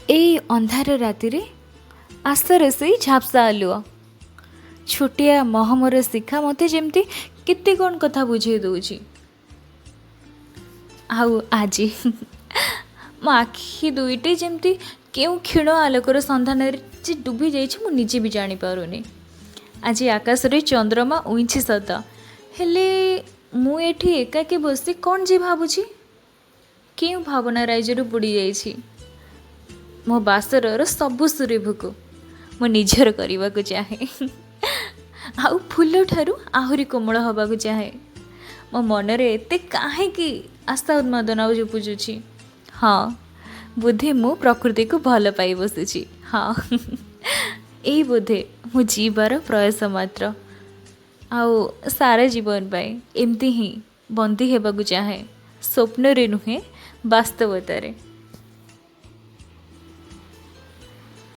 ଏଇ ଅନ୍ଧାର ରାତିରେ ଆଶାର ସେଇ ଝାପ୍ସା ଆଲୁଅ, ଛୋଟିଆ ମହମର ଶିଖା ମୋତେ ଯେମିତି କେତେ କ'ଣ କଥା ବୁଝେଇ ଦେଉଛି। ଆଉ ଆଜି ମୋ ଆଖି ଦୁଇଟି ଯେମିତି କେଉଁ କ୍ଷୀଣ ଆଲୋକର ସନ୍ଧାନରେ ଯେ ଡୁବି ଯାଇଛି ମୁଁ ନିଜେ ବି ଜାଣିପାରୁନି। ଆଜି ଆକାଶରେ ଚନ୍ଦ୍ରମା ଉଇଁଛି ସତ, ହେଲେ ମୁଁ ଏଠି ଏକାକୀ ବସି କ'ଣ ଯେ ଭାବୁଛି। କେଉଁ ଭାବନା ରାଜ୍ୟରୁ ବୁଡ଼ି ଯାଇଛି। ମୋ ବାସରର ସବୁ ସୁରେଭକୁ ମୁଁ ନିଜର କରିବାକୁ ଚାହେଁ, ଆଉ ଫୁଲଠାରୁ ଆହୁରି କୋମଳ ହେବାକୁ ଚାହେଁ। ମୋ ମନରେ ଏତେ କାହିଁକି ଆଶା ଉନ୍ମାଦନ ଆଉ ଜୁପୁଜୁଛି। ହଁ, ବୋଧେ ମୁଁ ପ୍ରକୃତିକୁ ଭଲ ପାଇ ବସିଛି। ହଁ, ଏଇ ବୋଧେ ମୁଁ ଯିବାର ପ୍ରୟାସ ମାତ୍ର। ଆଉ ସାରା ଜୀବନ ପାଇଁ ଏମିତି ହିଁ ବନ୍ଦୀ ହେବାକୁ ଚାହେଁ, ସ୍ୱପ୍ନରେ ନୁହେଁ ବାସ୍ତବତାରେ।